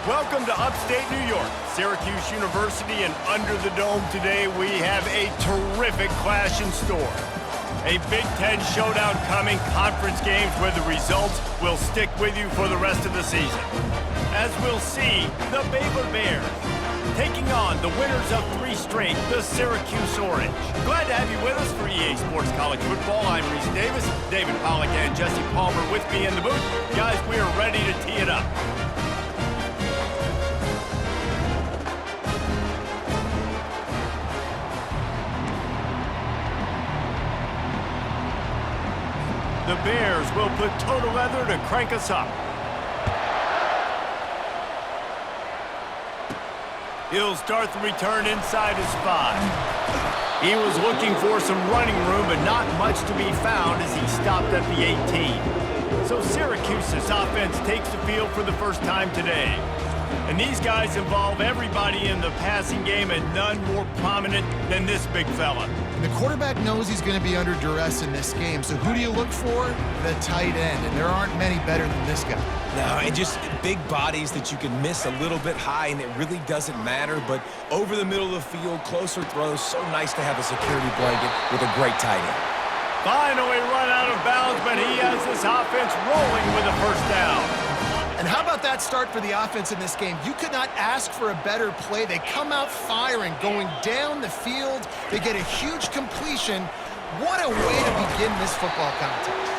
Welcome to upstate New York, Syracuse University, and under the dome today we have a terrific clash in store. A Big Ten showdown coming, conference games where the results will stick with you for the rest of the season. As we'll see, the Baylor Bears taking on the winners of 3 straight, the Syracuse Orange. Glad to have you with us for EA Sports College Football. I'm Reese Davis, David Pollack and Jesse Palmer with me in the booth. Guys, we are ready to tee it up. The Bears will put total leather to crank us up. He'll start the return inside his 5. He was looking for some running room, but not much to be found as he stopped at the 18. So Syracuse's offense takes the field for the first time today. And these guys involve everybody in the passing game, and none more prominent than this big fella. The quarterback knows he's going to be under duress in this game, so who do you look for? The tight end, and there aren't many better than this guy. No, and just big bodies that you can miss a little bit high, and it really doesn't matter, but over the middle of the field, closer throws, so nice to have a security blanket with a great tight end. Finally run out of bounds, but he has this offense rolling with a first down. And how about that start for the offense in this game? You could not ask for a better play. They come out firing, going down the field. They get a huge completion. What a way to begin this football contest.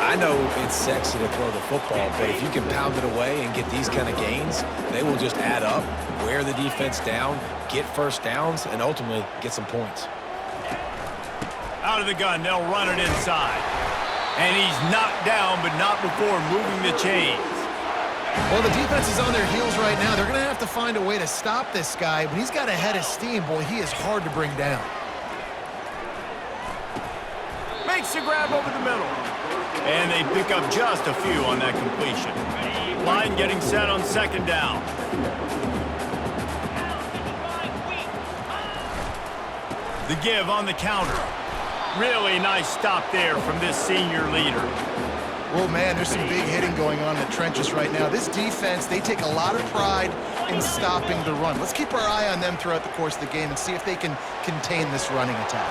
I know it's sexy to throw the football, but if you can pound it away and get these kind of gains, they will just add up, wear the defense down, get first downs, and ultimately get some points. Out of the gun, they'll run it inside. And he's knocked down, but not before moving the chains. Well, the defense is on their heels right now. They're going to have to find a way to stop this guy. When he's got a head of steam, boy, he is hard to bring down. Makes the grab over the middle. And they pick up just a few on that completion. Line getting set on second down. The give on the counter. Really nice stop there from this senior leader. Oh, man, there's some big hitting going on in the trenches right now. This defense, they take a lot of pride in stopping the run. Let's keep our eye on them throughout the course of the game and see if they can contain this running attack.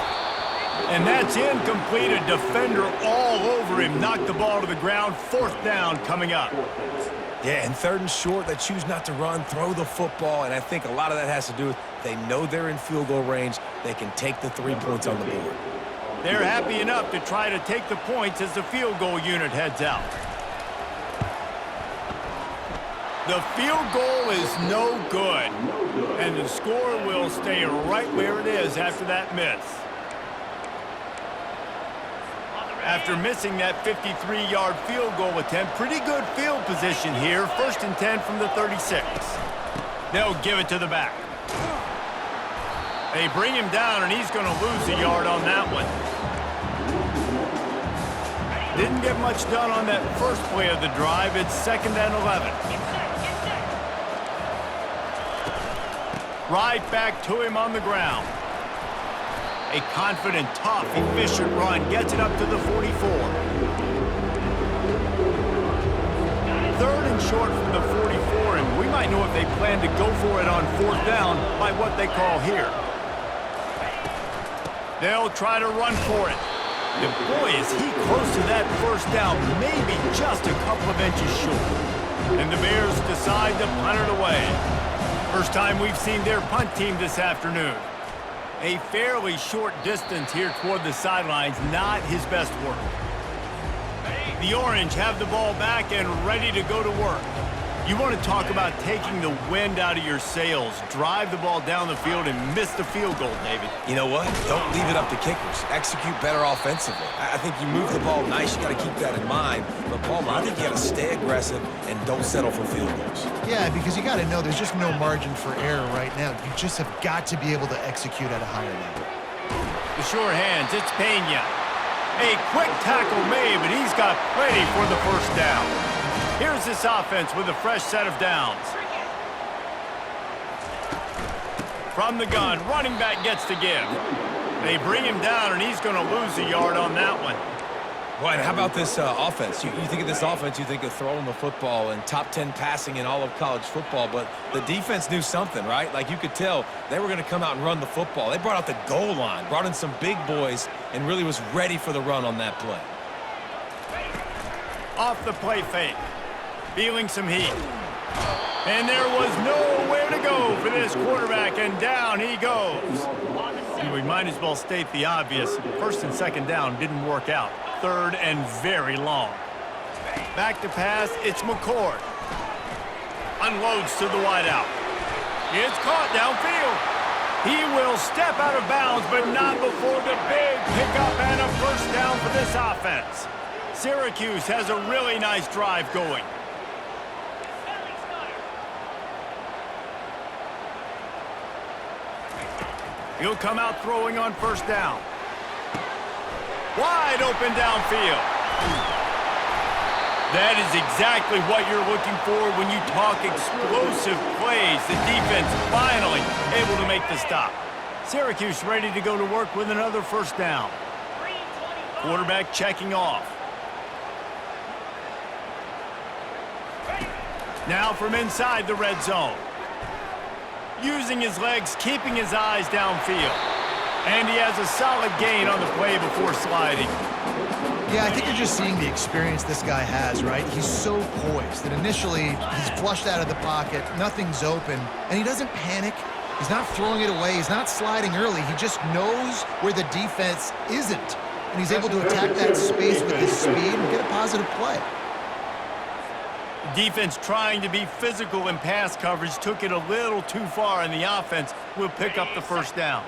And that's incomplete. A defender all over him. Knocked the ball to the ground. 4th down coming up. Yeah, and 3rd and short, they choose not to run, throw the football, and I think a lot of that has to do with they know they're in field goal range. They can take the 3 points on the board. They're happy enough to try to take the points as the field goal unit heads out. The field goal is no good, and the score will stay right where it is after that miss. After missing that 53-yard field goal attempt, pretty good field position here. 1st and 10 from the 36. They'll give it to the back. They bring him down, and he's going to lose a yard on that one. Didn't get much done on that first play of the drive. It's 2nd and 11. Right back to him on the ground. A confident, tough, efficient run gets it up to the 44. 3rd and short from the 44, and we might know if they plan to go for it on 4th down by what they call here. They'll try to run for it. And boy, is he close to that first down, maybe just a couple of inches short. And the Bears decide to punt it away. First time we've seen their punt team this afternoon. A fairly short distance here toward the sidelines, not his best work. The Orange have the ball back and ready to go to work. You want to talk about taking the wind out of your sails. Drive the ball down the field and miss the field goal, David. You know what? Don't leave it up to kickers. Execute better offensively. I think you move the ball nice. You got to keep that in mind. But, Palmer, I think you got to stay aggressive and don't settle for field goals. Yeah, because you got to know there's just no margin for error right now. You just have got to be able to execute at a higher level. The sure hands, it's Pena. A quick tackle made, but he's got plenty for the first down. Here's this offense with a fresh set of downs. From the gun, running back gets to give. They bring him down, and he's going to lose a yard on that one. Well, and how about this offense? You think of this offense, you think of throwing the football and top 10 passing in all of college football, but the defense knew something, right? Like you could tell they were going to come out and run the football. They brought out the goal line, brought in some big boys, and really was ready for the run on that play. Off the play fake. Feeling some heat. And there was nowhere to go for this quarterback, and down he goes. We might as well state the obvious. First and second down didn't work out. Third and very long. Back to pass, it's McCord. Unloads to the wideout. It's caught downfield. He will step out of bounds, but not before the big pickup and a first down for this offense. Syracuse has a really nice drive going. He'll come out throwing on first down. Wide open downfield. That is exactly what you're looking for when you talk explosive plays. The defense finally able to make the stop. Syracuse ready to go to work with another first down. Quarterback checking off. Now from inside the red zone. Using his legs, keeping his eyes downfield. And he has a solid gain on the play before sliding. Yeah, I think you're just seeing the experience this guy has, right? He's so poised that initially he's flushed out of the pocket, nothing's open, and he doesn't panic. He's not throwing it away. He's not sliding early. He just knows where the defense isn't, and he's able to attack that space with his speed and get a positive play. Defense trying to be physical in pass coverage took it a little too far, and the offense will pick up the first down.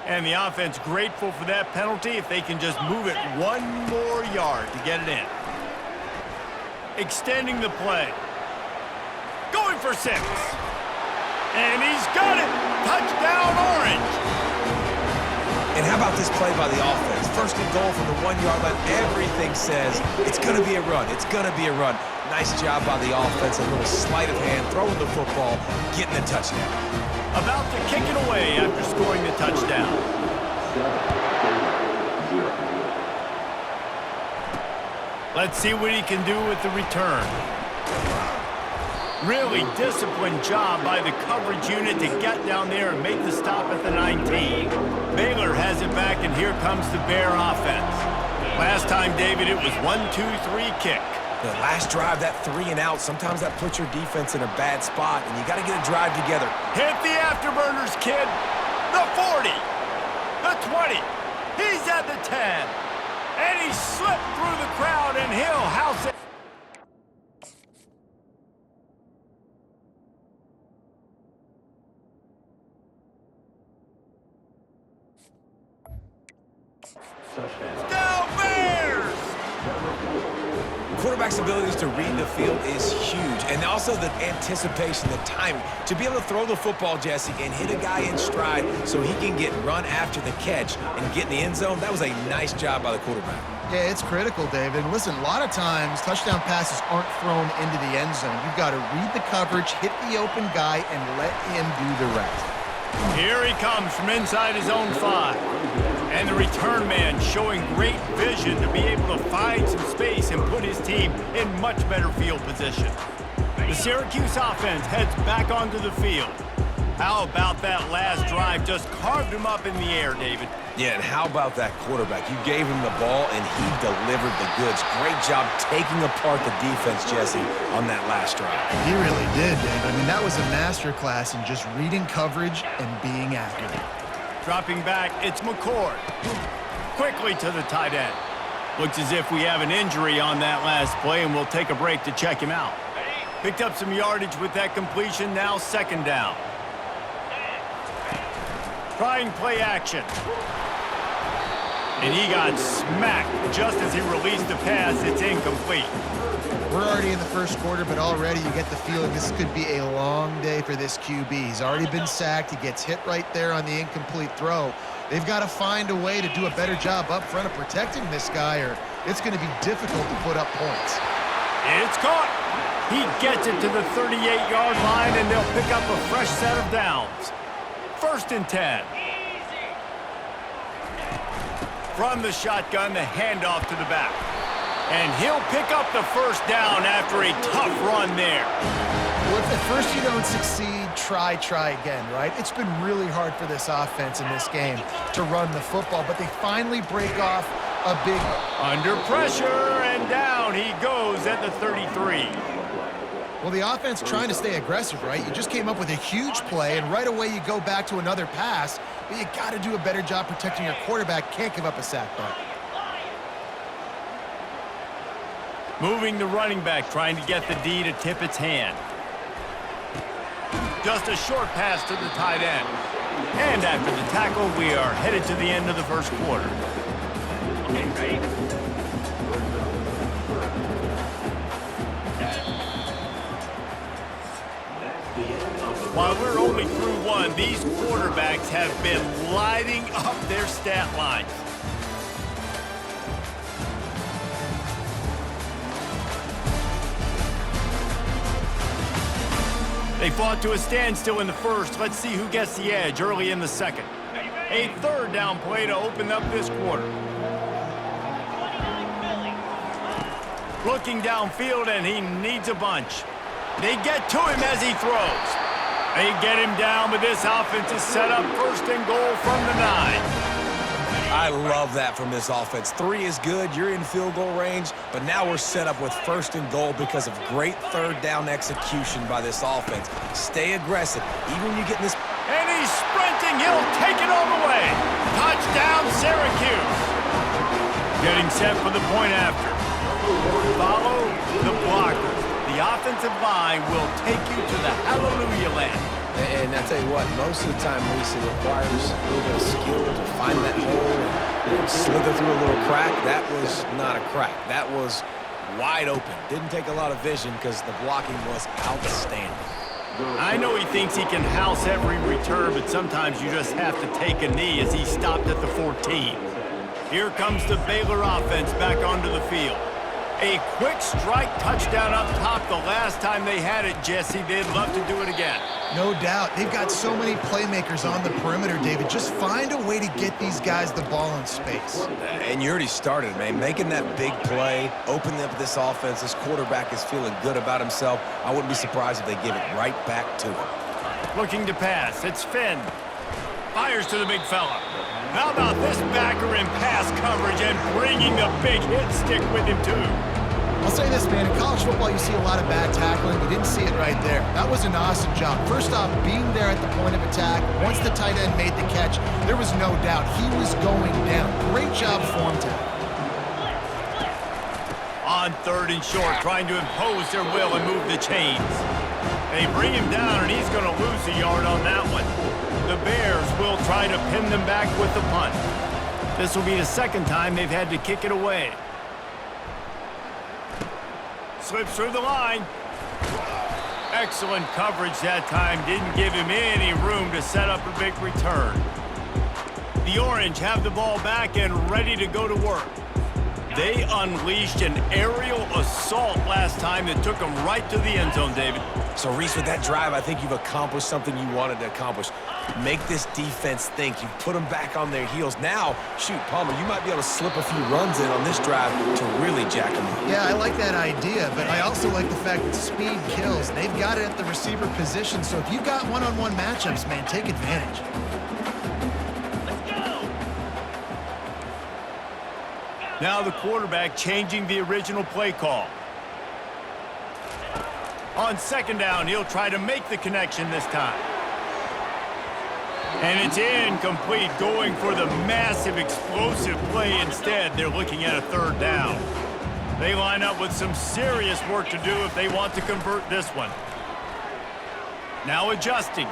And the offense grateful for that penalty if they can just move it one more yard to get it in. Extending the play. Going for 6. And he's got it. Touchdown, Orange. And how about this play by the offense? First and goal from the 1-yard line. Everything says it's going to be a run. It's going to be a run. Nice job by the offense. A little sleight of hand, throwing the football, getting the touchdown. About to kick it away after scoring the touchdown. Let's see what he can do with the return. Really disciplined job by the coverage unit to get down there and make the stop at the 19. Baylor has it back, and here comes the Bear offense. Last time, David, it was 1-2-3 kick. The last drive, that 3 and out, sometimes that puts your defense in a bad spot, and you got to get a drive together. Hit the afterburners, kid. The 40. The 20. He's at the 10. And he slipped through the crowd, and he'll house it. Down Bears! Quarterback's abilities to read the field is huge, and also the anticipation, the timing. To be able to throw the football, Jesse, and hit a guy in stride so he can get run after the catch and get in the end zone, that was a nice job by the quarterback. Yeah, it's critical, David. Listen, a lot of times touchdown passes aren't thrown into the end zone. You've got to read the coverage, hit the open guy, and let him do the rest. Here he comes from inside his own 5. And the return man showing great vision to be able to find some space and put his team in much better field position. The Syracuse offense heads back onto the field. How about that last drive? Just carved him up in the air, David. Yeah, and how about that quarterback? You gave him the ball, and he delivered the goods. Great job taking apart the defense, Jesse, on that last drive. He really did, David. I mean, that was a masterclass in just reading coverage and being accurate. Dropping back, it's McCord. Quickly to the tight end. Looks as if we have an injury on that last play, and we'll take a break to check him out. Picked up some yardage with that completion, now second down. Trying play action. And he got smacked just as he released the pass. It's incomplete. We're already in the first quarter, but already you get the feeling this could be a long day for this QB. He's already been sacked. He gets hit right there on the incomplete throw. They've got to find a way to do a better job up front of protecting this guy, or it's going to be difficult to put up points. It's caught. He gets it to the 38-yard line, and they'll pick up a fresh set of downs. First and 10. From the shotgun, the handoff to the back. And he'll pick up the first down after a tough run there. Well, if at first you don't succeed, try again, right? It's been really hard for this offense in this game to run the football, but they finally break off a big... Under pressure, and down he goes at the 33. Well, the offense trying to stay aggressive, right? You just came up with a huge play, and right away you go back to another pass, but you got to do a better job protecting your quarterback. Can't give up a sack back. Moving the running back, trying to get the D to tip its hand. Just a short pass to the tight end. And after the tackle, we are headed to the end of the first quarter. While we're only through one, these quarterbacks have been lighting up their stat lines. They fought to a standstill in the first. Let's see who gets the edge early in the second. A third down play to open up this quarter. Looking downfield, and he needs a bunch. They get to him as he throws. They get him down, but this offense is set up first and goal from the 9. I love that from this offense. 3 is good. You're in field goal range, but now we're set up with first and goal because of great third down execution by this offense. Stay aggressive. Even when you get in this... And he's sprinting. He'll take it all the way. Touchdown, Syracuse. Getting set for the point after. Follow the blockers. The offensive line will take you to the hallelujah land. And I tell you what, most of the time, Lisa, requires a little bit of skill to find that hole and slither through a little crack. That was not a crack. That was wide open. Didn't take a lot of vision because the blocking was outstanding. I know he thinks he can house every return, but sometimes you just have to take a knee as he stopped at the 14. Here comes the Baylor offense back onto the field. A quick strike touchdown up top the last time they had it, Jesse. They'd love to do it again. No doubt. They've got so many playmakers on the perimeter, David. Just find a way to get these guys the ball in space. And you already started, man. Making that big play, opening up this offense. This quarterback is feeling good about himself. I wouldn't be surprised if they give it right back to him. Looking to pass. It's Finn. Fires to the big fella. How about this backer in pass coverage and bringing the big hit stick with him, too? I'll say this, man. In college football, you see a lot of bad tackling. You didn't see it right there. That was an awesome job. First off, being there at the point of attack. Once the tight end made the catch, there was no doubt he was going down. Great job form tackle. On third and short, trying to impose their will and move the chains. They bring him down, and he's going to lose a yard on that one. The Bears will try to pin them back with the punt. This will be the second time they've had to kick it away. Slips through the line. Excellent coverage that time. Didn't give him any room to set up a big return. The Orange have the ball back and ready to go to work. They unleashed an aerial assault last time that took them right to the end zone, David. So, Reese, with that drive, I think you've accomplished something you wanted to accomplish. Make this defense think. You've put them back on their heels. Now, shoot, Palmer, you might be able to slip a few runs in on this drive to really jack them up. Yeah, I like that idea, but I also like the fact that speed kills. They've got it at the receiver position, so if you've got one-on-one matchups, man, take advantage. Now the quarterback changing the original play call. On second down, he'll try to make the connection this time. And it's incomplete, going for the massive explosive play instead. They're looking at a third down. They line up with some serious work to do if they want to convert this one. Now adjusting.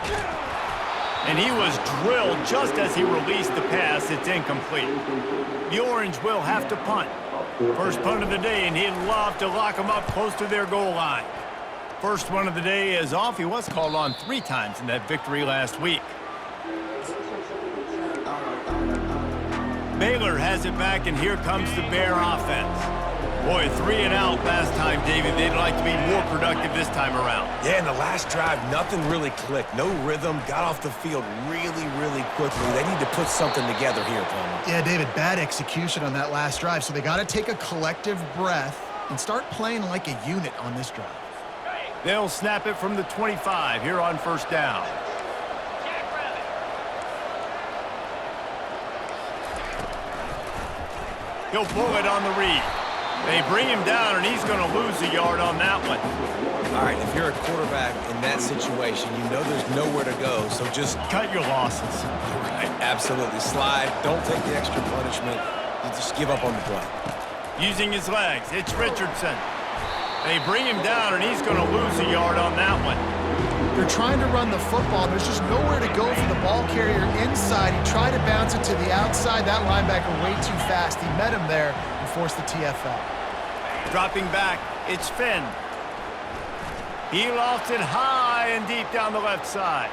And he was drilled just as he released the pass. It's incomplete. The Orange will have to punt. First punt of the day, and he'd love to lock them up close to their goal line. First one of the day is off. He was called on 3 times in that victory last week. Baylor has it back, and here comes the Bear offense. Boy, 3 and out last time, David. They'd like to be more productive this time around. Yeah, in the last drive, nothing really clicked. No rhythm, got off the field really, really quickly. They need to put something together here, Palmer. Yeah, David, bad execution on that last drive, so they got to take a collective breath and start playing like a unit on this drive. They'll snap it from the 25 here on first down. He'll pull it on the read. They bring him down, and he's going to lose a yard on that one. All right, if you're a quarterback in that situation, you know there's nowhere to go, so just cut your losses. Right, absolutely. Slide. Don't take the extra punishment. You just give up on the play. Using his legs, it's Richardson. They bring him down, and he's going to lose a yard on that one. They're trying to run the football. There's just nowhere to go for the ball carrier inside. He tried to bounce it to the outside. That linebacker way too fast. He met him there and forced the TFL. Dropping back, it's Finn. He lofts it high and deep down the left side.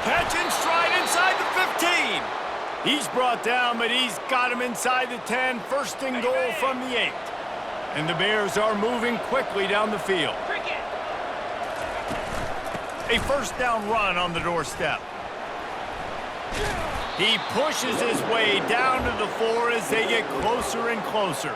Catch and stride inside the 15. He's brought down, but he's got him inside the 10. First and goal from the 8. And the Bears are moving quickly down the field. A first down run on the doorstep. He pushes his way down to the 4 as they get closer and closer.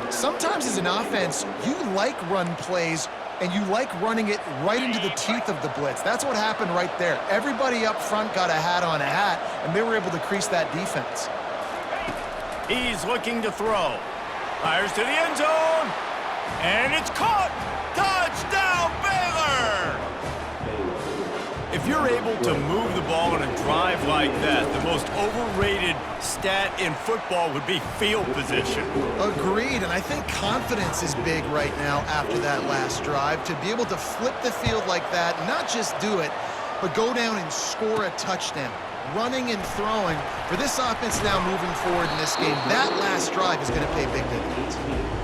Sometimes as an offense, you like run plays, and you like running it right into the teeth of the blitz. That's what happened right there. Everybody up front got a hat on a hat, and they were able to crease that defense. He's looking to throw. Fires to the end zone, and it's caught. Touchdown, Baylor! If you're able to move the ball on a drive like that, the most overrated stat in football would be field position. Agreed, and I think confidence is big right now after that last drive. To be able to flip the field like that, not just do it, but go down and score a touchdown. Running and throwing. For this offense now moving forward in this game, that last drive is going to pay big dividends.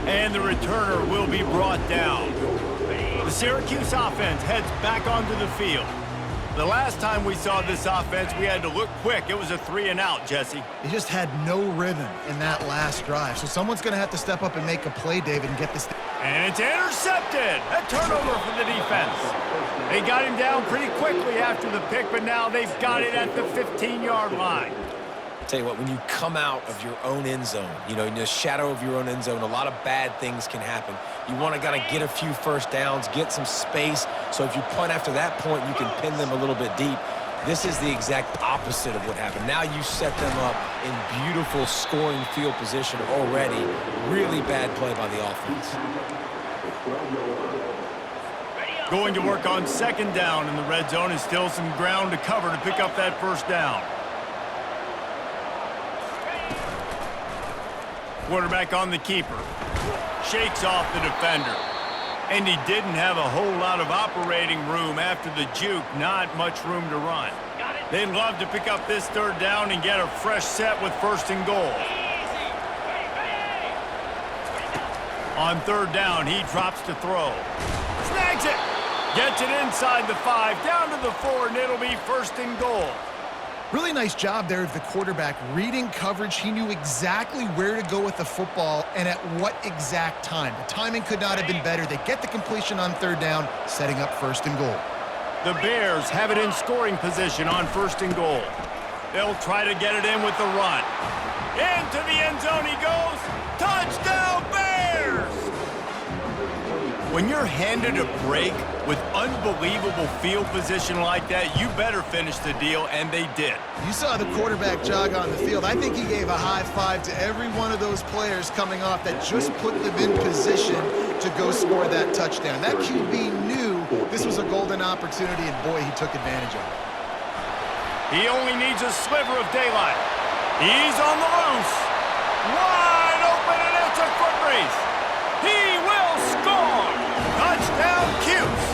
And the returner will be brought down. The Syracuse offense heads back onto the field. The last time we saw this offense, we had to look quick. It was a 3 and out, Jesse. He just had no rhythm in that last drive. So someone's going to have to step up and make a play, David, and get this. And it's intercepted. A turnover for the defense. They got him down pretty quickly after the pick, but now they've got it at the 15-yard line. Tell you what, when you come out of your own end zone, you know, in the shadow of your own end zone, a lot of bad things can happen. You want to get a few first downs, get some space, so if you punt after that point, you can pin them a little bit deep. This is the exact opposite of what happened. Now you set them up in beautiful scoring field position already. Really bad play by the offense. Going to work on second down in the red zone is still some ground to cover to pick up that first down. Quarterback on the keeper. Shakes off the defender. And he didn't have a whole lot of operating room after the juke. Not much room to run. They'd love to pick up this third down and get a fresh set with first and goal. On third down, he drops to throw. Snags it. Gets it inside the 5, down to the 4, and it'll be first and goal. Really nice job there of the quarterback. Reading coverage, he knew exactly where to go with the football and at what exact time. The timing could not have been better. They get the completion on third down, setting up first and goal. The Bears have it in scoring position on first and goal. They'll try to get it in with the run. Into the end zone he goes. Touchdown, Bears! When you're handed a break with unbelievable field position like that, you better finish the deal, and they did. You saw the quarterback jog on the field. I think he gave a high five to every one of those players coming off that just put them in position to go score that touchdown. That QB knew this was a golden opportunity, and boy, he took advantage of it. He only needs a sliver of daylight. He's on the loose. Wide open, and it's a foot race. He will score. Touchdown, Cuse.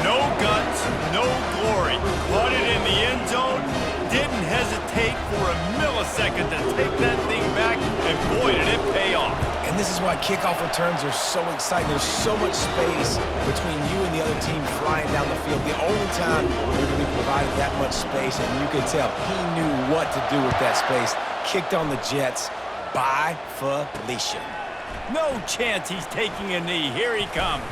No guts, no glory. Caught it in the end zone. Didn't hesitate for a millisecond to take that thing back, and boy, did it pay off. And this is why kickoff returns are so exciting. There's so much space between you and the other team flying down the field. The only time you're going to be provided that much space, and you can tell he knew what to do with that space. Kicked on the Jets by Felicia. No chance he's taking a knee. Here he comes.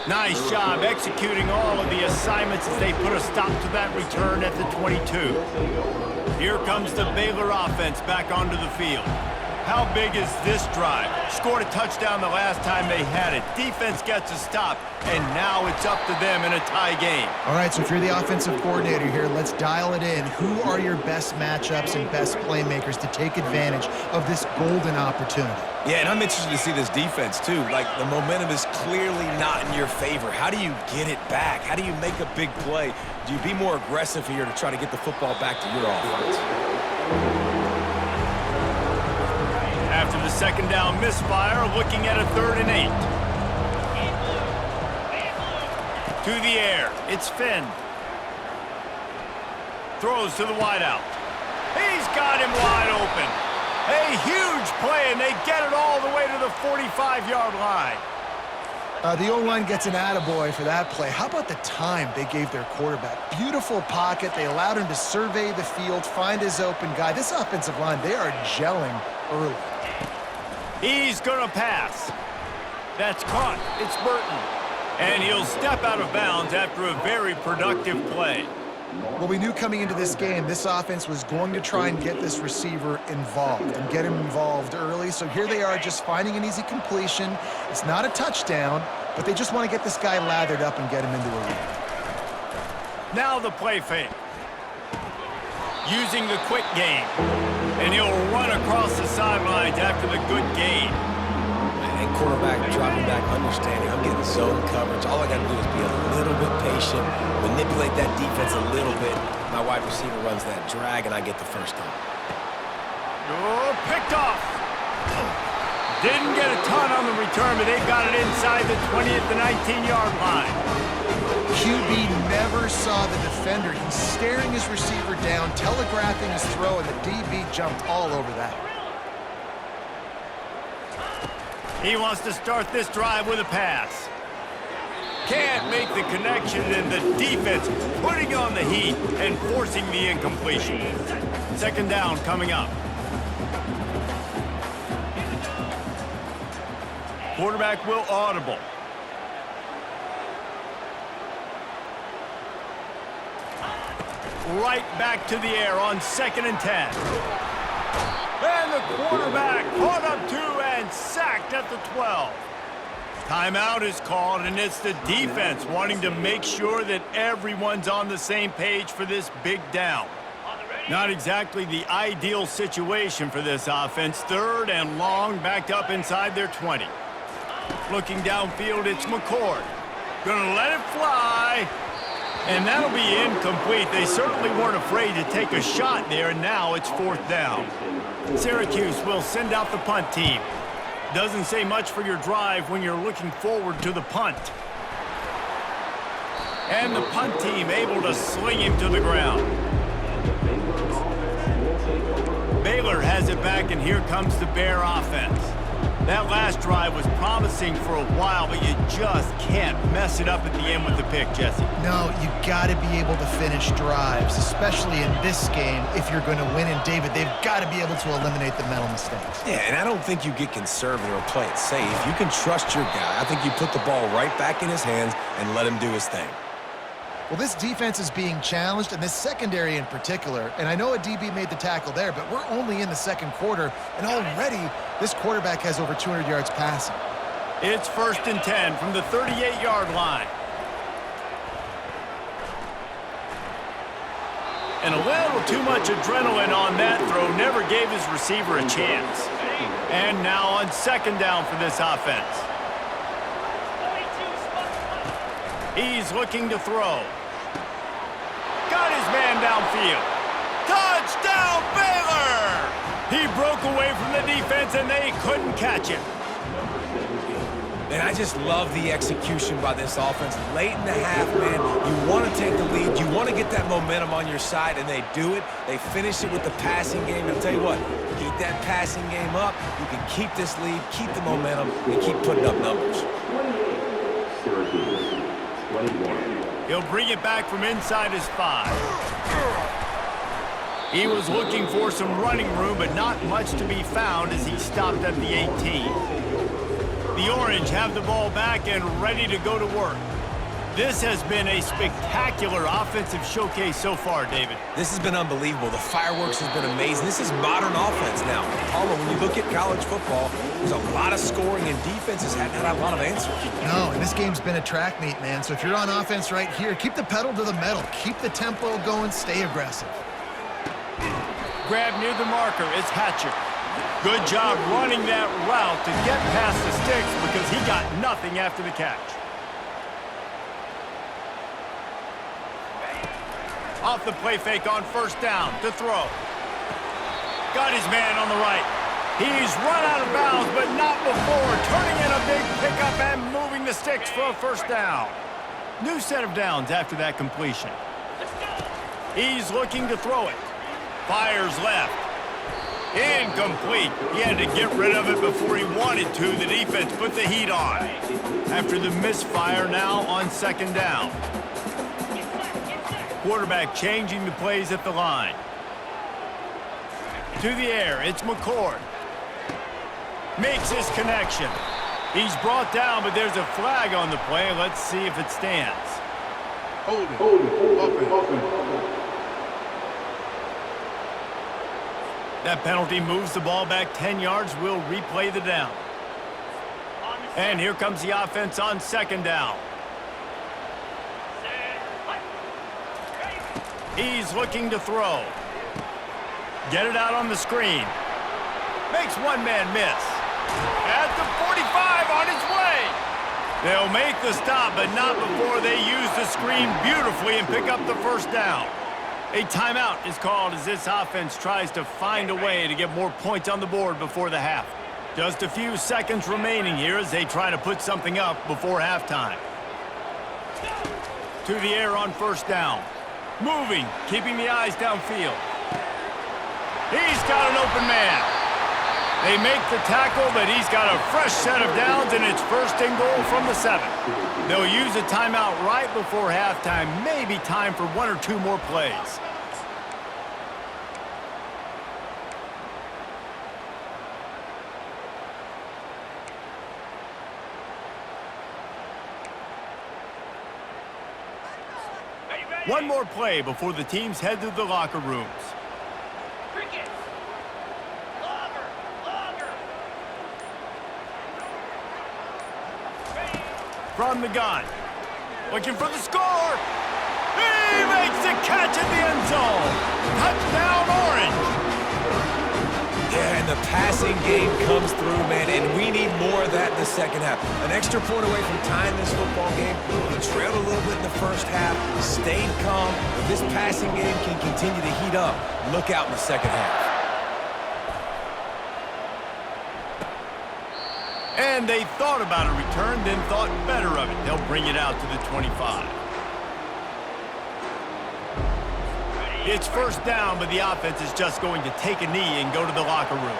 Nice job executing all of the assignments as they put a stop to that return at the 22. Here comes the Baylor offense back onto the field. How big is this drive? Scored a touchdown the last time they had it. Defense gets a stop, and now it's up to them in a tie game. All right, so if you're the offensive coordinator here, let's dial it in. Who are your best matchups and best playmakers to take advantage of this golden opportunity? Yeah, and I'm interested to see this defense, too. Like, the momentum is clearly not in your favor. How do you get it back? How do you make a big play? Do you be more aggressive here to try to get the football back to your offense? After the second down misfire, looking at a 3rd and 8. To the air, it's Finn. Throws to the wideout. He's got him wide open. A huge play, and they get it all the way to the 45-yard line. The O-line gets an attaboy for that play. How about the time they gave their quarterback? Beautiful pocket. They allowed him to survey the field, find his open guy. This offensive line, they are gelling early. He's going to pass. That's caught. It's Burton. And he'll step out of bounds after a very productive play. Well, we knew coming into this game, this offense was going to try and get this receiver involved and get him involved early. So here they are just finding an easy completion. It's not a touchdown, but they just want to get this guy lathered up and get him into a lead. Now the play fake. Using the quick game. And he'll run across the sidelines after the good gain. And quarterback dropping back, understanding I'm getting zone coverage. All I got to do is be a little bit patient, manipulate that defense a little bit. My wide receiver runs that drag, and I get the first down. Oh, picked off. Didn't get a ton on the return, but they got it inside the 20 at the 19-yard line. QB never saw the defender. He's staring his receiver down, telegraphing his throw, and the DB jumped all over that. He wants to start this drive with a pass. Can't make the connection, and the defense putting on the heat and forcing the incompletion. Second down coming up. Quarterback will audible. Right back to the air on 2nd and 10. And the quarterback caught up to and sacked at the 12. Timeout is called, and it's the defense wanting to make sure that everyone's on the same page for this big down. Not exactly the ideal situation for this offense. 3rd and long, backed up inside their 20. Looking downfield, it's McCord. Gonna let it fly. And that'll be incomplete. They certainly weren't afraid to take a shot there, and now it's 4th down. Syracuse will send out the punt team. Doesn't say much for your drive when you're looking forward to the punt. And the punt team able to sling him to the ground. Baylor has it back, and here comes the Bear offense. That last drive was promising for a while, but you just can't mess it up at the end with the pick, Jesse. No, you got to be able to finish drives, especially in this game. If you're going to win, and David, they've got to be able to eliminate the mental mistakes. Yeah, and I don't think you get conservative or play it safe. You can trust your guy. I think you put the ball right back in his hands and let him do his thing. Well, this defense is being challenged, and this secondary in particular. And I know a DB made the tackle there, but we're only in the 2nd quarter, and already this quarterback has over 200 yards passing. It's 1st and 10 from the 38-yard line. And a little too much adrenaline on that throw. Never gave his receiver a chance. And now on 2nd down for this offense. He's looking to throw. Got his man downfield. Touchdown, Baylor! He broke away from the defense, and they couldn't catch him. And I just love the execution by this offense. Late in the half, man, you want to take the lead. You want to get that momentum on your side, and they do it. They finish it with the passing game. I'll tell you what, keep that passing game up. You can keep this lead, keep the momentum, and keep putting up numbers. He'll bring it back from inside his 5. He was looking for some running room, but not much to be found as he stopped at the 18. The Orange have the ball back and ready to go to work. This has been a spectacular offensive showcase so far, David. This has been unbelievable. The fireworks has been amazing. This is modern offense now. Palmer, when you look at college football, there's a lot of scoring, and defenses haven't had a lot of answers. No, and this game's been a track meet, man. So if you're on offense right here, keep the pedal to the metal. Keep the tempo going. Stay aggressive. Grab near the marker. It's Hatcher. Good job running that route to get past the sticks because he got nothing after the catch. Off the play fake on first down to throw. Got his man on the right. He's run out of bounds, but not before turning in a big pickup and moving the sticks for a first down. New set of downs after that completion. He's looking to throw it. Fires left. Incomplete. He had to get rid of it before he wanted to. The defense put the heat on. After the misfire, now on second down. Quarterback changing the plays at the line. To the air, it's McCord. Makes his connection. He's brought down, but there's a flag on the play. Let's see if it stands. Hold it. That penalty moves the ball back 10 yards. We'll replay the down. And here comes the offense on second down. He's looking to throw. Get it out on the screen. Makes one man miss. At the 45 on his way. They'll make the stop, but not before they use the screen beautifully and pick up the first down. A timeout is called as this offense tries to find a way to get more points on the board before the half. Just a few seconds remaining here as they try to put something up before halftime. To the air on first down. Moving, keeping the eyes downfield. He's got an open man. They make the tackle, but he's got a fresh set of downs, and it's first and goal from the 7. They'll use a timeout right before halftime. Maybe time for one or two more plays. One more play before the teams head to the locker rooms. From the gun. Looking for the score. He makes the catch in the end zone. Touchdown, Orange. Yeah, and the passing game comes through, man, and we need more of that in the second half. An extra point away from tying this football game. We trailed a little bit in the first half, stayed calm. If this passing game can continue to heat up, look out in the second half. And they thought about a return, then thought better of it. They'll bring it out to the 25. It's first down, but the offense is just going to take a knee and go to the locker room.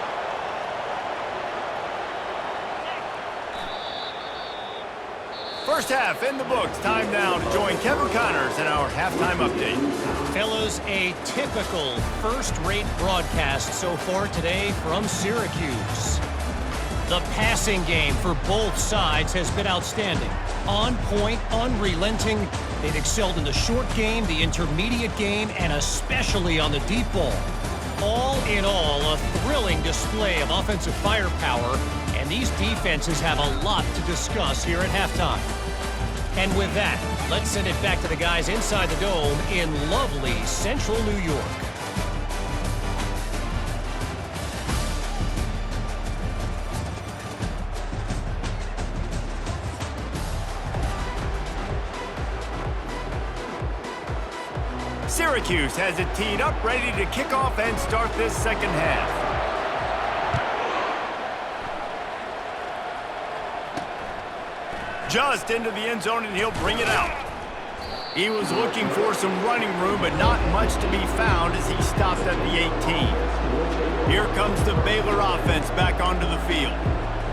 First half in the books. Time now to join Kevin Connors in our halftime update. Fellas, a typical first-rate broadcast so far today from Syracuse. The passing game for both sides has been outstanding. On point, unrelenting. They've excelled in the short game, the intermediate game, and especially on the deep ball. All in all, a thrilling display of offensive firepower, and these defenses have a lot to discuss here at halftime. And with that, let's send it back to the guys inside the Dome in lovely central New York. Syracuse has it teed up, ready to kick off and start this second half. Just into the end zone, and he'll bring it out. He was looking for some running room, but not much to be found as he stopped at the 18. Here comes the Baylor offense back onto the field.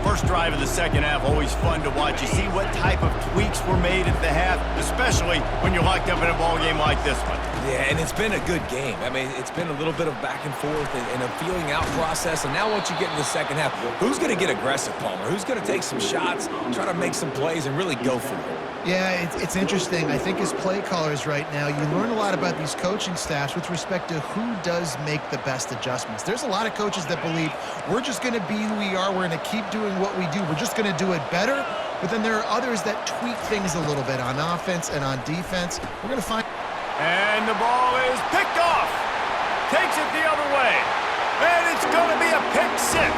First drive of the second half, always fun to watch. You see what type of tweaks were made at the half, especially when you're locked up in a ball game like this one. Yeah, and it's been a good game. I mean, it's been a little bit of back and forth and a feeling out process. And now once you get in the second half, who's going to get aggressive, Palmer? Who's going to take some shots, try to make some plays, and really go for it? Yeah, it's interesting. I think as play callers right now, you learn a lot about these coaching staffs with respect to who does make the best adjustments. There's a lot of coaches that believe we're just going to be who we are. We're going to keep doing what we do. We're just going to do it better. But then there are others that tweak things a little bit on offense and on defense. We're going to find... And the ball is picked off. Takes it the other way. And it's going to be a pick six.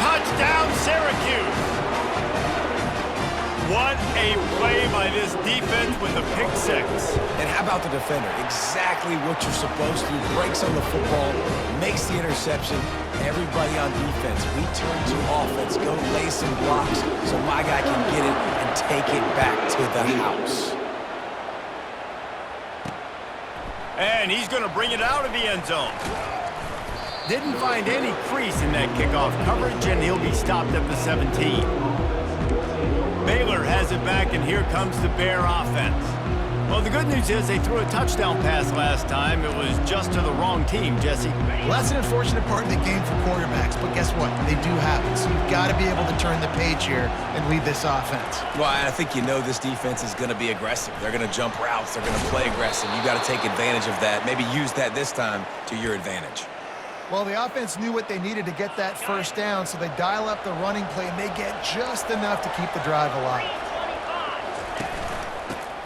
Touchdown, Syracuse. What a play by this defense with a pick six. And how about the defender? Exactly what you're supposed to. Breaks on the football, makes the interception. Everybody on defense, we turn to offense. Go lay some blocks so my guy can get it and take it back to the house. And he's going to bring it out of the end zone. Didn't find any crease in that kickoff coverage, and he'll be stopped at the 17. Baylor has it back, and here comes the Bear offense. Well, the good news is they threw a touchdown pass last time. It was just to the wrong team, Jesse. Well, that's an unfortunate part of the game for quarterbacks, but guess what? They do happen, so you've got to be able to turn the page here and lead this offense. Well, I think you know this defense is going to be aggressive. They're going to jump routes. They're going to play aggressive. You got to take advantage of that. Maybe use that this time to your advantage. Well, the offense knew what they needed to get that first down, so they dial up the running play, and they get just enough to keep the drive alive.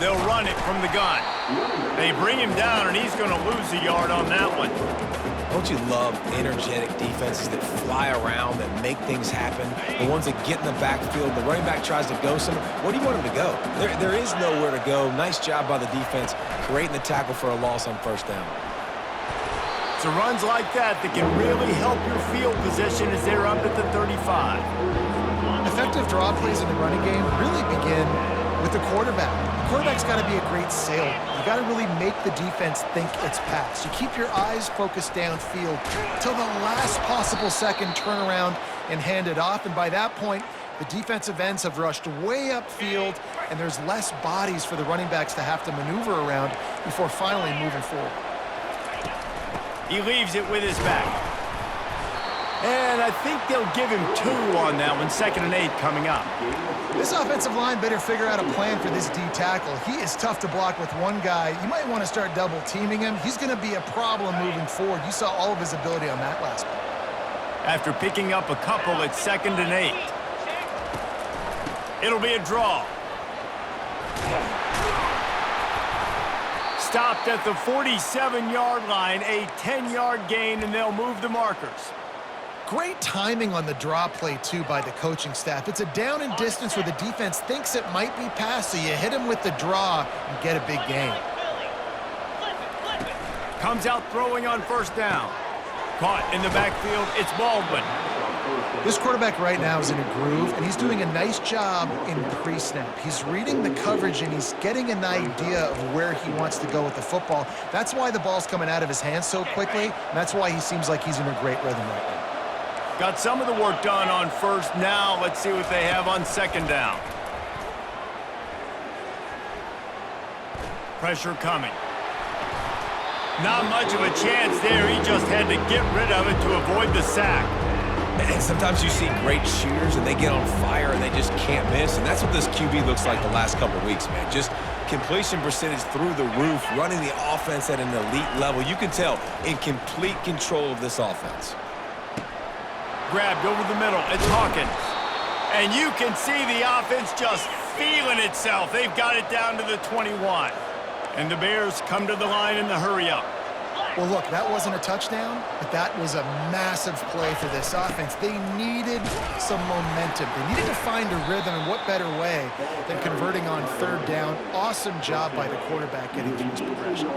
They'll run it from the gun. They bring him down, and he's going to lose a yard on that one. Don't you love energetic defenses that fly around and make things happen? The ones that get in the backfield, the running back tries to go somewhere. Where do you want him to go? There is nowhere to go. Nice job by the defense, creating the tackle for a loss on first down. So runs like that can really help your field position as they're up at the 35. Effective draw plays in the running game really begin with the quarterback. The quarterback's got to be a great sailor. You got to really make the defense think it's pass. You keep your eyes focused downfield till the last possible second, turn around and hand it off. And by that point, the defensive ends have rushed way upfield, and there's less bodies for the running backs to have to maneuver around before finally moving forward. He leaves it with his back. And I think they'll give him 2 on that one. 2nd and 8 coming up. This offensive line better figure out a plan for this D tackle. He is tough to block with one guy. You might want to start double teaming him. He's going to be a problem moving forward. You saw all of his ability on that last play. After picking up a couple at 2nd and 8. It'll be a draw. Stopped at the 47-yard line, a 10-yard gain, and they'll move the markers. Great timing on the draw play, too, by the coaching staff. It's a down and distance where the defense thinks it might be pass, so you hit him with the draw and get a big gain. Comes out throwing on first down. Caught in the backfield, it's Baldwin. This quarterback right now is in a groove, and he's doing a nice job in pre-snap. He's reading the coverage, and he's getting an idea of where he wants to go with the football. That's why the ball's coming out of his hands so quickly, and that's why he seems like he's in a great rhythm right now. Got some of the work done on first. Now let's see what they have on 2nd down. Pressure coming. Not much of a chance there. He just had to get rid of it to avoid the sack. And sometimes you see great shooters and they get on fire and they just can't miss. And that's what this QB looks like the last couple of weeks, man. Just completion percentage through the roof, running the offense at an elite level. You can tell in complete control of this offense. Grabbed over the middle. It's Hawkins. And you can see the offense just feeling itself. They've got it down to the 21. And the Bears come to the line in the hurry-up. Well, look, that wasn't a touchdown, but that was a massive play for this offense. They needed some momentum. They needed to find a rhythm, and what better way than converting on 3rd down. Awesome job by the quarterback getting through his progression.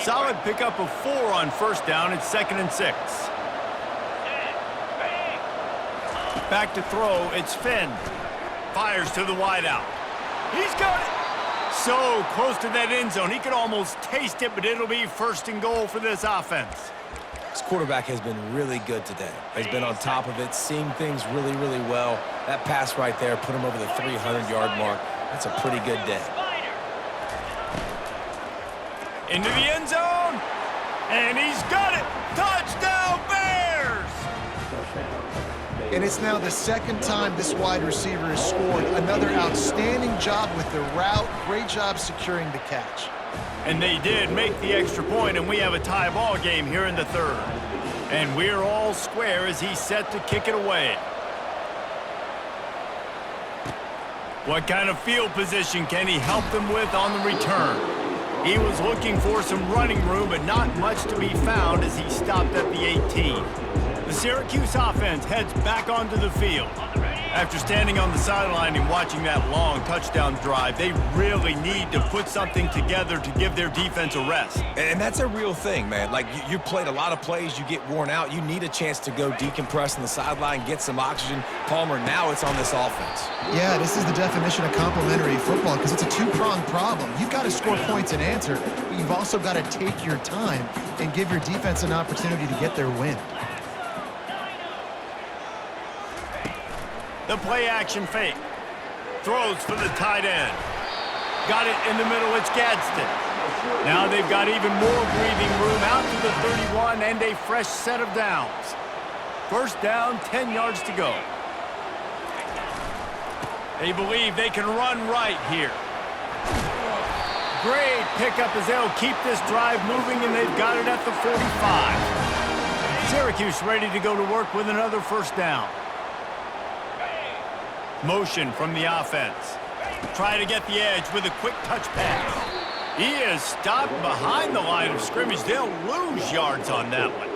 Solid pickup of 4 on first down. It's 2nd and 6. Back to throw. It's Finn. Fires to the wideout. He's got it. So close to that end zone. He could almost taste it, but it'll be 1st and goal for this offense. This quarterback has been really good today. He's been on top of it, seeing things really, really well. That pass right there put him over the 300-yard mark. That's a pretty good day. Into the end zone, and he's got it. Touchdown, Bears! And it's now the second time this wide receiver has scored. Another outstanding job with the route. Great job securing the catch. And they did make the extra point, and we have a tie ball game here in the third. And we're all square as he's set to kick it away. What kind of field position can he help them with on the return? He was looking for some running room, but not much to be found as he stopped at the 18. The Syracuse offense heads back onto the field. After standing on the sideline and watching that long touchdown drive, they really need to put something together to give their defense a rest. And that's a real thing, man. Like, you played a lot of plays, you get worn out. You need a chance to go decompress on the sideline, get some oxygen. Palmer, now it's on this offense. Yeah, this is the definition of complementary football because it's a two-pronged problem. You've got to score points and answer, but you've also got to take your time and give your defense an opportunity to get their win. The play-action fake. Throws for the tight end. Got it in the middle. It's Gadsden. Now they've got even more breathing room out to the 31 and a fresh set of downs. First down, 10 yards to go. They believe they can run right here. Great pickup as they'll keep this drive moving, and they've got it at the 45. Syracuse ready to go to work with another first down. Motion from the offense. Try to get the edge with a quick touch pass. He is stopped behind the line of scrimmage. They'll lose yards on that one.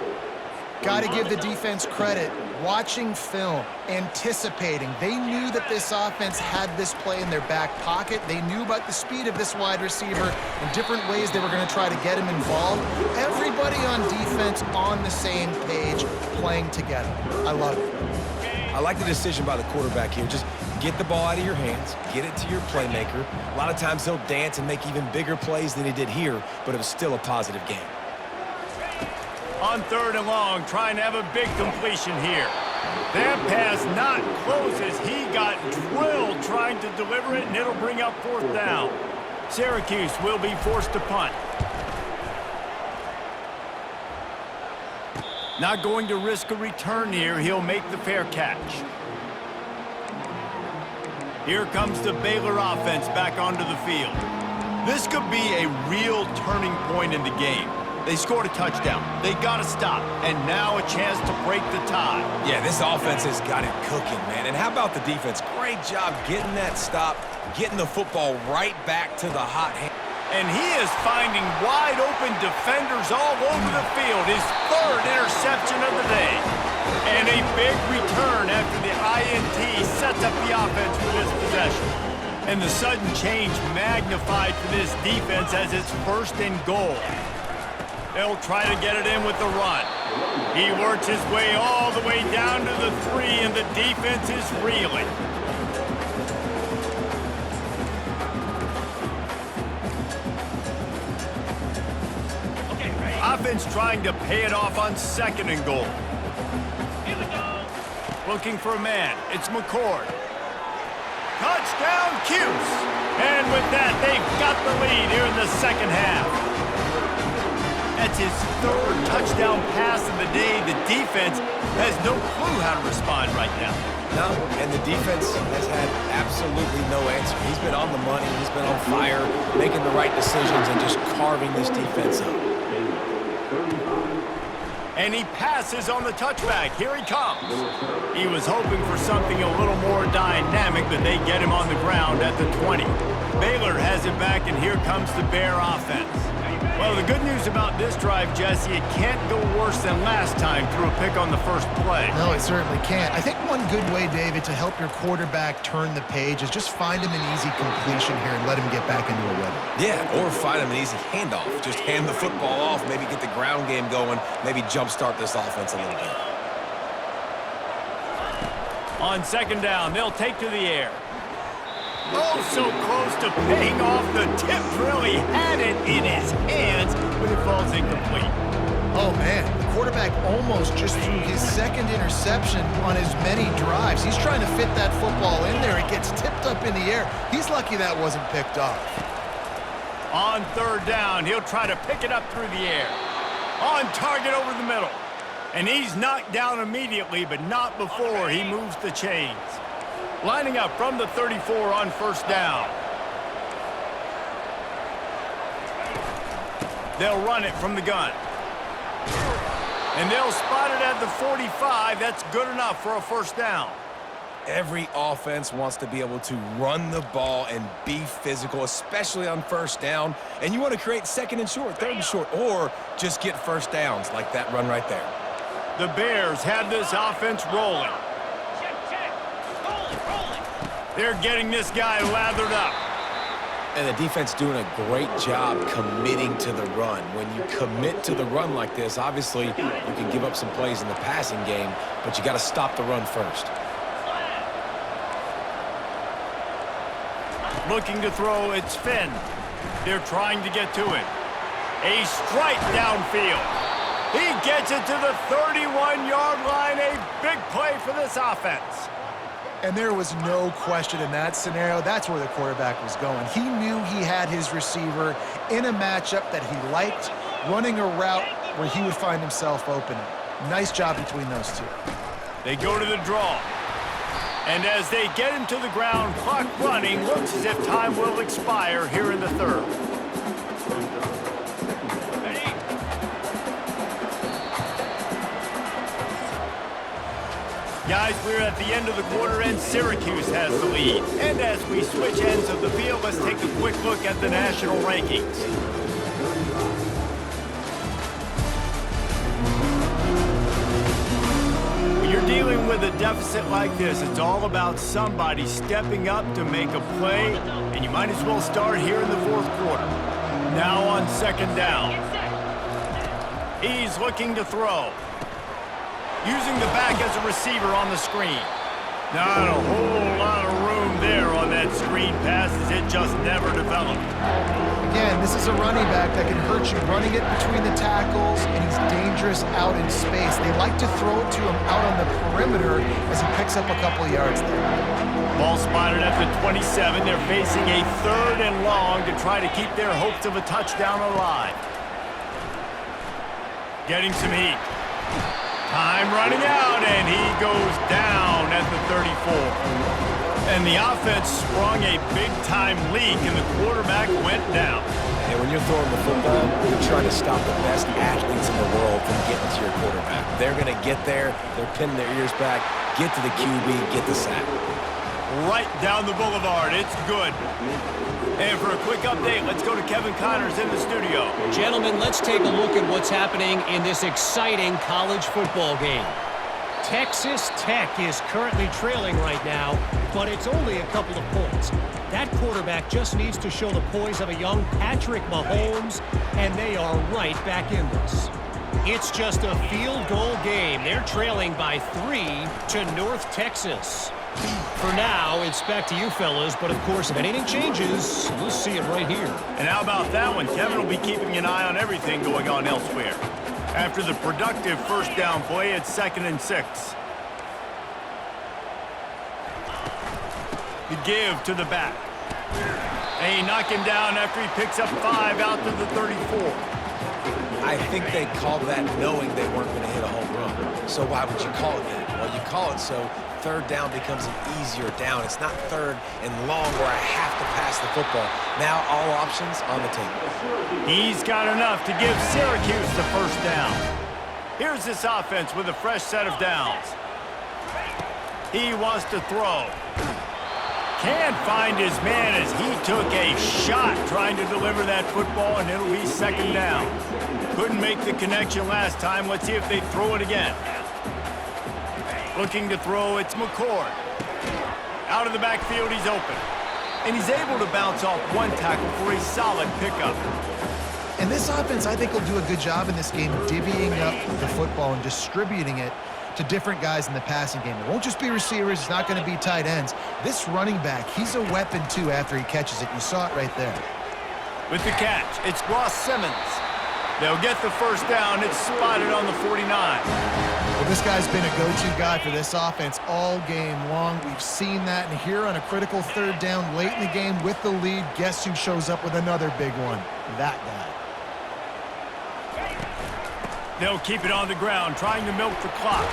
Got to give the defense credit. Watching film, anticipating. They knew that this offense had this play in their back pocket. They knew about the speed of this wide receiver and different ways they were going to try to get him involved. Everybody on defense on the same page, playing together. I love it. I like the decision by the quarterback here. Just get the ball out of your hands, get it to your playmaker. A lot of times he'll dance and make even bigger plays than he did here, but it was still a positive game. On third and long, trying to have a big completion here. That pass not close as he got drilled trying to deliver it, and it'll bring up fourth down. Syracuse will be forced to punt. Not going to risk a return here. He'll make the fair catch. Here comes the Baylor offense back onto the field. This could be a real turning point in the game. They scored a touchdown. They got to stop. And now a chance to break the tie. Yeah, this offense has got it cooking, man. And how about the defense? Great job getting that stop, getting the football right back to the hot hand. And he is finding wide-open defenders all over the field. His third interception of the day. And a big return after the INT sets up the offense for this possession. And the sudden change magnified for this defense as it's first and goal. They'll try to get it in with the run. He works his way all the way down to the 3, and the defense is reeling. Offense trying to pay it off on second and goal. Here we go. Looking for a man. It's McCord. Touchdown, Cuse. And with that, they've got the lead here in the second half. That's his third touchdown pass of the day. The defense has no clue how to respond right now. No, and the defense has had absolutely no answer. He's been on the money. He's been on fire, making the right decisions and just carving this defense up. And he passes on the touchback. Here he comes. He was hoping for something a little more dynamic, but they get him on the ground at the 20. Baylor has it back, and here comes the Bear offense. Well, the good news about this drive, Jesse, it can't go worse than last time through a pick on the first play. No, it certainly can't. I think one good way, David, to help your quarterback turn the page is just find him an easy completion here and let him get back into a rhythm. Yeah, or find him an easy handoff. Just hand the football off, maybe get the ground game going, maybe jumpstart this offense a little bit. On second down, they'll take to the air. Oh, so close to paying off the tip drill. He had it in his hands, but it falls incomplete. Oh, man. The quarterback almost just threw his second interception on as many drives. He's trying to fit that football in there. It gets tipped up in the air. He's lucky that wasn't picked off. On third down, he'll try to pick it up through the air. On target over the middle. And he's knocked down immediately, but not before he moves the chains. Lining up from the 34 on first down. They'll run it from the gun. And they'll spot it at the 45. That's good enough for a first down. Every offense wants to be able to run the ball and be physical, especially on first down. And you want to create second and short, third and short, or just get first downs like that run right there. The Bears have this offense rolling. They're getting this guy lathered up. And the defense doing a great job committing to the run. When you commit to the run like this, obviously you can give up some plays in the passing game, but you got to stop the run first. Looking to throw, it's Finn. They're trying to get to it. A strike downfield. He gets it to the 31-yard line. A big play for this offense. And there was no question in that scenario. That's where the quarterback was going. He knew he had his receiver in a matchup that he liked, running a route where he would find himself open. Nice job between those two. They go to the draw. And as they get him to the ground, clock running, looks as if time will expire here in the third. Guys, we're at the end of the quarter, and Syracuse has the lead. And as we switch ends of the field, let's take a quick look at the national rankings. When you're dealing with a deficit like this, it's all about somebody stepping up to make a play, and you might as well start here in the fourth quarter. Now on second down. He's looking to throw. Using the back as a receiver on the screen. Not a whole lot of room there on that screen pass as it just never developed. Again, this is a running back that can hurt you running it between the tackles, and he's dangerous out in space. They like to throw it to him out on the perimeter as he picks up a couple of yards there. Ball spotted at the 27. They're facing a third and long to try to keep their hopes of a touchdown alive. Getting some heat. Time running out, and he goes down at the 34. And the offense sprung a big-time leak, and the quarterback went down. And when you're throwing the football, you're trying to stop the best athletes in the world from getting to your quarterback. They're going to get there. They're pinning their ears back, get to the QB, get the sack. Right down the boulevard. It's good. And for a quick update, let's go to Kevin Connors in the studio. Gentlemen, let's take a look at what's happening in this exciting college football game. Texas Tech is currently trailing right now, but it's only a couple of points. That quarterback just needs to show the poise of a young Patrick Mahomes, and they are right back in this. It's just a field goal game. They're trailing by 3 to North Texas. For now, it's back to you fellas, but of course, if anything changes, we'll see it right here. And how about that one? Kevin will be keeping an eye on everything going on elsewhere. After the productive first down play, it's 2nd and 6. The give to the back. And he knock him down after he picks up 5 out to the 34. I think they called that knowing they weren't going to hit a home run. So why would you call it that? Well, you call it so third down becomes an easier down. It's not third and long where I have to pass the football. Now all options on the table. He's got enough to give Syracuse the first down. Here's this offense with a fresh set of downs. He wants to throw. Can't find his man as he took a shot trying to deliver that football, and it'll be 2nd down. Couldn't make the connection last time. Let's see if they throw it again. Looking to throw, it's McCord. Out of the backfield, he's open. And he's able to bounce off one tackle for a solid pickup. And this offense, I think, will do a good job in this game divvying up the football and distributing it to different guys in the passing game. It won't just be receivers. It's not going to be tight ends. This running back, he's a weapon, too, after he catches it. You saw it right there. With the catch, it's Ross Simmons. They'll get the first down. It's spotted on the 49. Well, this guy's been a go-to guy for this offense all game long. We've seen that, and here on a critical third down late in the game with the lead, guess who shows up with another big one? That guy. They'll keep it on the ground, trying to milk the clock.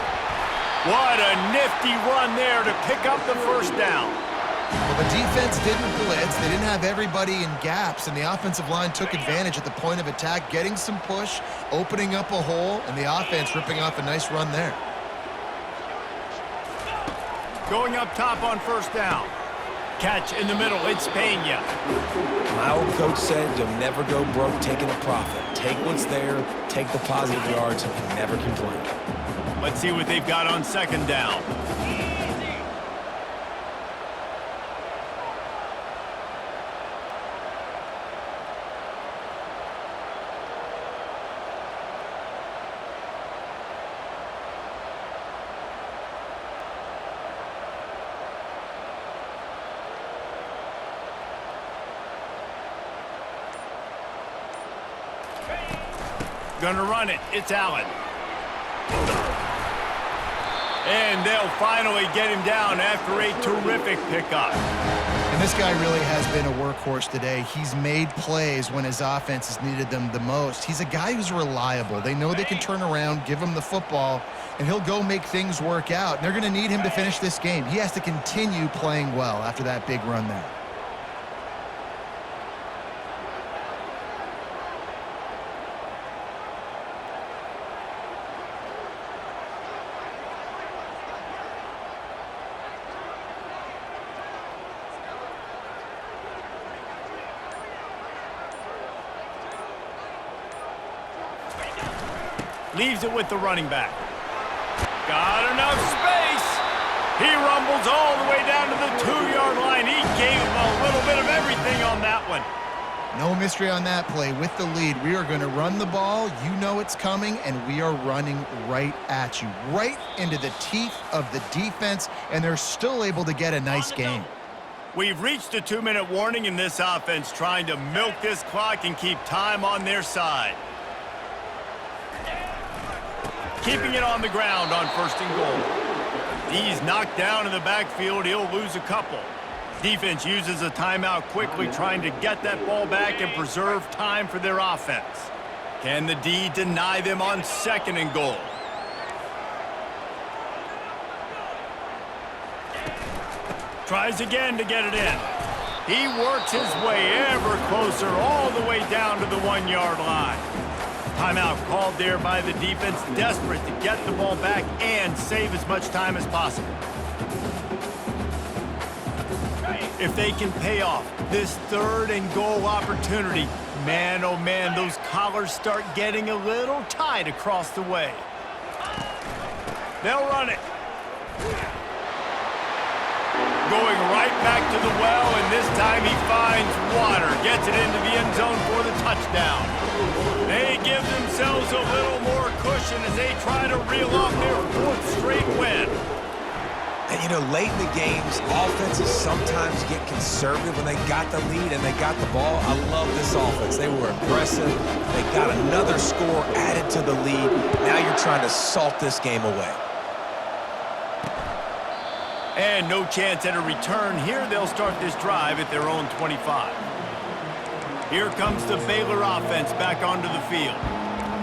What a nifty run there to pick up the first down. Well, the defense didn't blitz. They didn't have everybody in gaps, and the offensive line took advantage at the point of attack, getting some push, opening up a hole, and the offense ripping off a nice run there. Going up top on first down. Catch in the middle. It's Pena. My old coach said you'll never go broke taking a profit. Take what's there, take the positive yards, and never complain. Let's see what they've got on second down. Gonna run it. It's Allen. And they'll finally get him down after a terrific pickup. And this guy really has been a workhorse today. He's made plays when his offense has needed them the most. He's a guy who's reliable. They know they can turn around, give him the football, and he'll go make things work out. And they're going to need him to finish this game. He has to continue playing well after that big run there. Leaves it with the running back. Got enough space. He rumbles all the way down to the 2-yard line. He gave him a little bit of everything on that one. No mystery on that play. With the lead, we are going to run the ball. You know it's coming, and we are running right at you, right into the teeth of the defense, and they're still able to get a nice game. We've reached a 2-minute warning in this offense, trying to milk this clock and keep time on their side. Keeping it on the ground on first and goal. He's knocked down in the backfield. He'll lose a couple. Defense uses a timeout quickly, trying to get that ball back and preserve time for their offense. Can the D deny them on second and goal? Tries again to get it in. He works his way ever closer all the way down to the 1-yard line. Timeout called there by the defense, desperate to get the ball back and save as much time as possible. If they can pay off this third and goal opportunity, man, oh man, those collars start getting a little tight across the way. They'll run it. Going right back to the well, and this time he finds water. Gets it into the end zone for the touchdown. They give themselves a little more cushion as they try to reel off their 4th straight win. And, you know, late in the games, offenses sometimes get conservative when they got the lead and they got the ball. I love this offense. They were aggressive. They got another score added to the lead. Now you're trying to salt this game away. And no chance at a return here. They'll start this drive at their own 25. Here comes the Baylor offense back onto the field.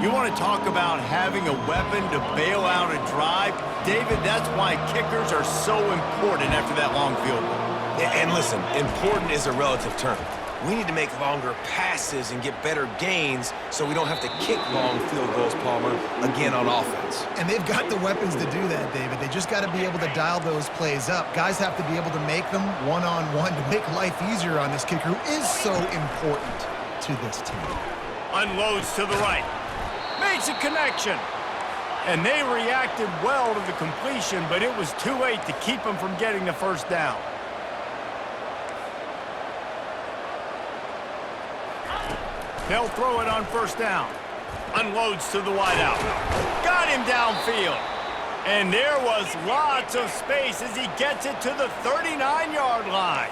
You want to talk about having a weapon to bail out a drive? David, that's why kickers are so important after that long field goal. And listen, important is a relative term. We need to make longer passes and get better gains so we don't have to kick long field goals, Palmer, again on offense. And they've got the weapons to do that, David. They just got to be able to dial those plays up. Guys have to be able to make them one-on-one to make life easier on this kicker, who is so important to this team. Unloads to the right. Makes a connection. And they reacted well to the completion, but it was too late to keep them from getting the first down. They'll throw it on first down. Unloads to the wideout. Got him downfield. And there was lots of space as he gets it to the 39-yard line.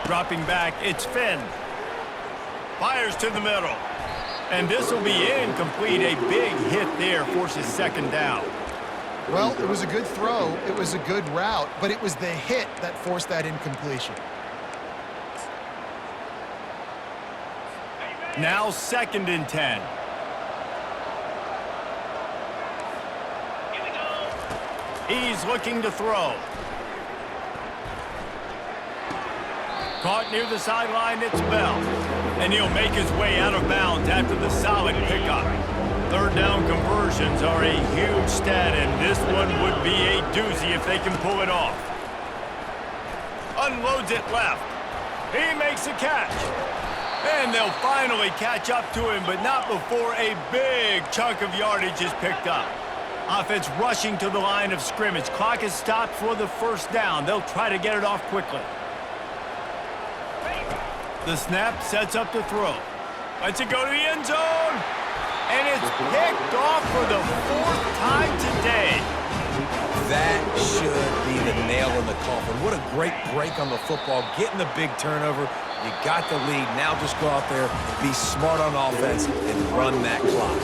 Dropping back, it's Finn. Fires to the middle. And this will be incomplete. A big hit there forces second down. Well, it was a good throw. It was a good route, but it was the hit that forced that incompletion. Now 2nd and 10. He's looking to throw. Caught near the sideline, it's Bell. And he'll make his way out of bounds after the solid pickup. 3rd down conversions are a huge stat, and this one would be a doozy if they can pull it off. Unloads it left. He makes a catch. And they'll finally catch up to him, but not before a big chunk of yardage is picked up. Offense rushing to the line of scrimmage. Clock is stopped for the 1st down. They'll try to get it off quickly. The snap sets up the throw. Lets it go to the end zone. And it's picked off for the 4th time today. That should be the nail in the coffin. What a great break on the football. Getting the big turnover. You got the lead. Now just go out there, be smart on offense, and run that clock.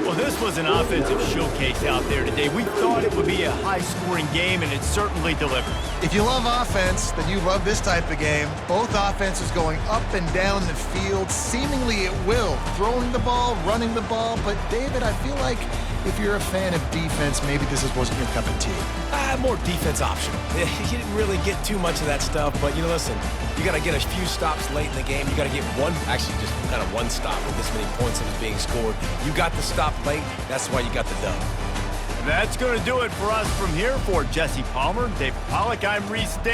Well, this was an offensive showcase out there today. We thought it would be a high-scoring game, and it certainly delivered. If you love offense, then you love this type of game. Both offenses going up and down the field, seemingly at will. Throwing the ball, running the ball. But, David, I feel like if you're a fan of defense, maybe this wasn't your cup of tea. More defense optional. You didn't really get too much of that stuff, but, listen, you got to get a few stops late in the game. You got to get just kind of one stop with this many points that was being scored. You got the stop late. That's why you got the dub. That's going to do it for us from here. For Jesse Palmer, Dave Pollack, I'm Reese Davis.